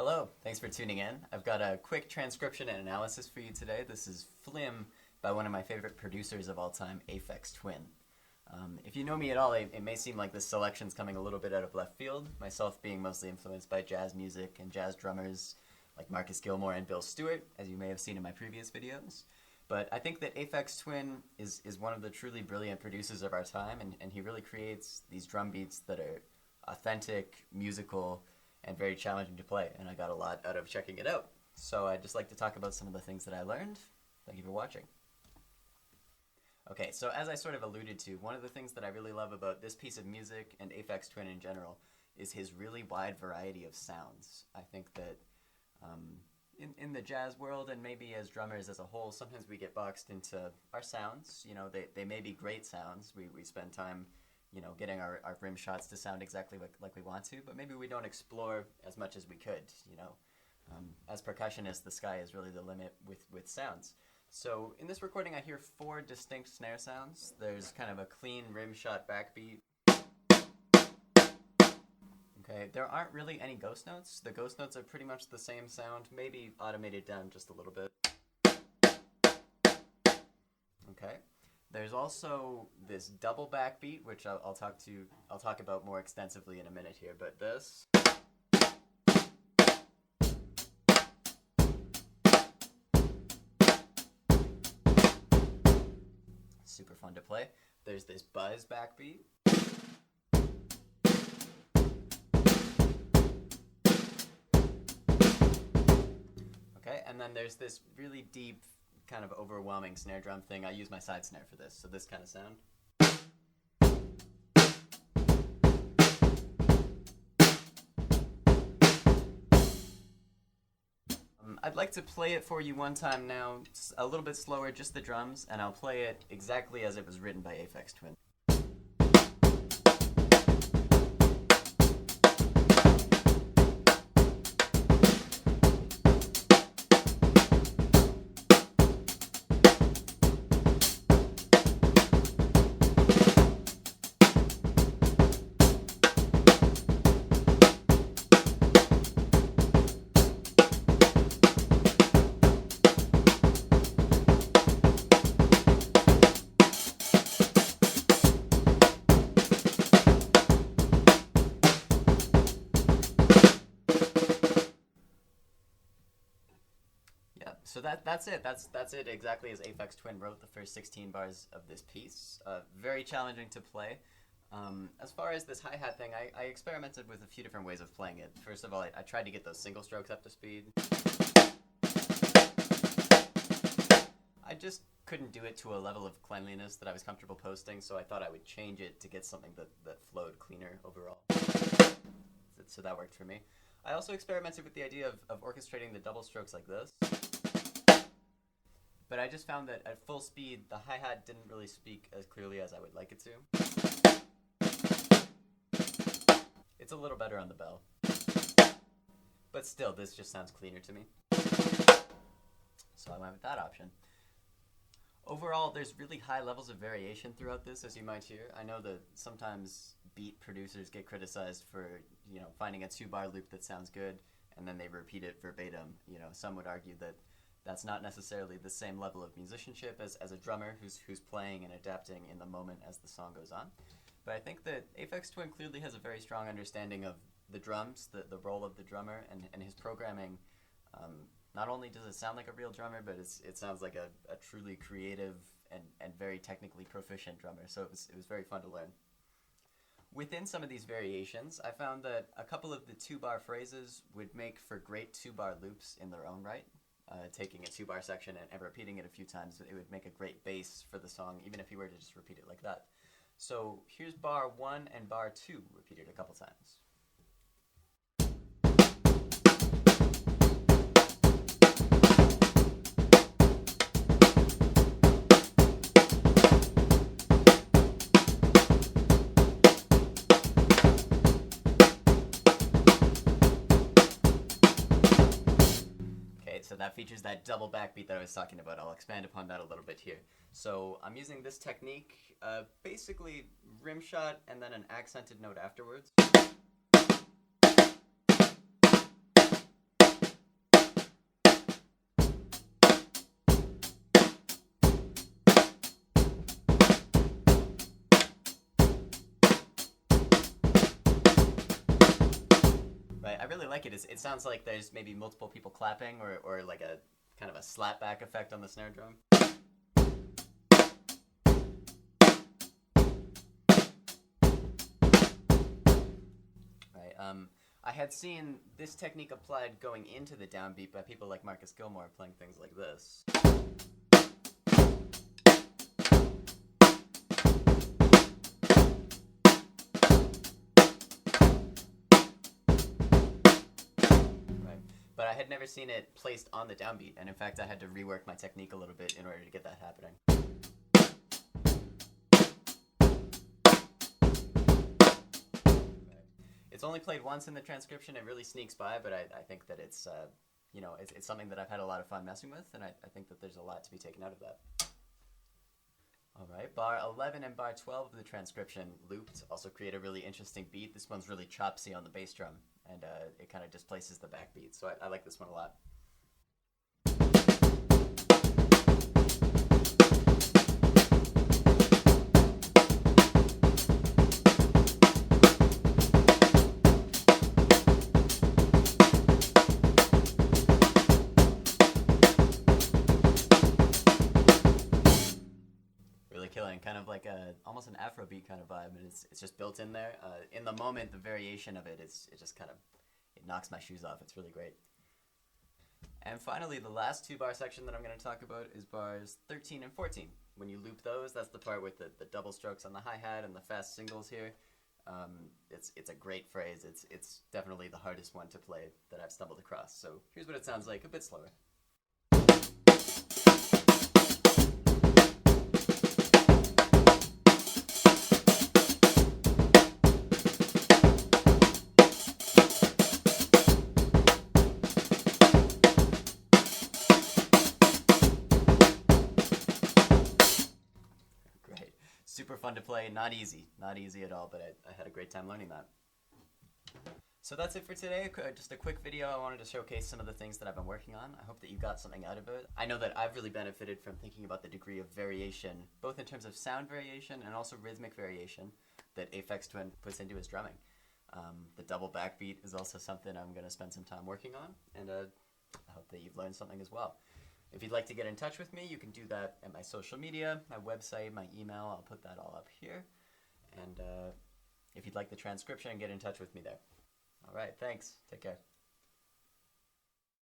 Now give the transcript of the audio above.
Hello, thanks for tuning in. I've got a quick transcription and analysis for you today. This is Flim by one of my favorite producers of all time, Aphex Twin. If you know me at all, it may seem like this selection's coming a little bit out of left field, myself being mostly influenced by jazz music and jazz drummers like Marcus Gilmore and Bill Stewart, as you may have seen in my previous videos. But I think that Aphex Twin is one of the truly brilliant producers of our time, and he really creates these drum beats that are authentic, musical, and very challenging to play, and I got a lot out of checking it out. So I'd just like to talk about some of the things that I learned. Thank you for watching. Okay, so as I sort of alluded to, one of the things that I really love about this piece of music and Aphex Twin in general is his really wide variety of sounds. I think that in the jazz world, and maybe as drummers as a whole, sometimes we get boxed into our sounds. You know, they may be great sounds. We spend time, you know, getting our rim shots to sound exactly like we want to, but maybe we don't explore as much as we could, you know. As percussionists, the sky is really the limit with sounds. So in this recording, I hear 4 distinct snare sounds. There's kind of a clean rim shot backbeat. Okay, there aren't really any ghost notes. The ghost notes are pretty much the same sound, maybe automated down just a little bit. Okay. There's also this double backbeat, which I'll talk about more extensively in a minute here, but this. Super fun to play. There's this buzz backbeat. Okay, and then there's this really deep, kind of overwhelming snare drum thing. I use my side snare for this, so this kind of sound. I'd like to play it for you one time now, a little bit slower, just the drums, and I'll play it exactly as it was written by Aphex Twin. So that's it. That's it exactly as Aphex Twin wrote the first 16 bars of this piece. Very challenging to play. As far as this hi-hat thing, I experimented with a few different ways of playing it. First of all, I tried to get those single strokes up to speed. I just couldn't do it to a level of cleanliness that I was comfortable posting, so I thought I would change it to get something that flowed cleaner overall. So that worked for me. I also experimented with the idea of orchestrating the double strokes like this. But I just found that at full speed, the hi-hat didn't really speak as clearly as I would like it to. It's a little better on the bell. But still, this just sounds cleaner to me. So I went with that option. Overall, there's really high levels of variation throughout this, as you might hear. I know that sometimes beat producers get criticized for, you know, finding a 2-bar loop that sounds good, and then they repeat it verbatim. You know, some would argue that that's not necessarily the same level of musicianship as a drummer who's playing and adapting in the moment as the song goes on. But I think that Aphex Twin clearly has a very strong understanding of the drums, the role of the drummer, and his programming. Not only does it sound like a real drummer, but it sounds like a truly creative and very technically proficient drummer. So it was very fun to learn. Within some of these variations, I found that a couple of the 2-bar phrases would make for great 2-bar loops in their own right. Taking a 2-bar section and repeating it a few times, it would make a great bass for the song, even if you were to just repeat it like that. So here's bar 1 and bar 2 repeated a couple times. So that features that double backbeat that I was talking about. I'll expand upon that a little bit here. So I'm using this technique, basically rim shot and then an accented note afterwards. like it. It sounds like there's maybe multiple people clapping or like a kind of a slapback effect on the snare drum. Right. I had seen this technique applied going into the downbeat by people like Marcus Gilmore playing things like this. But I had never seen it placed on the downbeat, and in fact I had to rework my technique a little bit in order to get that happening. It's only played once in the transcription. It really sneaks by, but I think that it's, you know, it's something that I've had a lot of fun messing with, and I think that there's a lot to be taken out of that. All right, bar 11 and bar 12 of the transcription looped also create a really interesting beat. This one's really chopsy on the bass drum, and it kind of displaces the backbeat, so I like this one a lot. Killing, kind of like almost an Afrobeat kind of vibe, and it's just built in there. In the moment, the variation of it just kind of, it knocks my shoes off. It's really great. And finally, the last two bar section that I'm going to talk about is bars 13 and 14. When you loop those, that's the part with the double strokes on the hi-hat and the fast singles here. It's a great phrase. It's definitely the hardest one to play that I've stumbled across. So here's what it sounds like, a bit slower. Super fun to play, not easy at all, but I had a great time learning that. So that's it for today, just a quick video. I wanted to showcase some of the things that I've been working on. I hope that you got something out of it. I know that I've really benefited from thinking about the degree of variation, both in terms of sound variation and also rhythmic variation that Aphex Twin puts into his drumming. The double backbeat is also something I'm going to spend some time working on, and I hope that you've learned something as well. If you'd like to get in touch with me, you can do that at my social media, my website, my email. I'll put that all up here. And if you'd like the transcription, get in touch with me there. All right, thanks. Take care.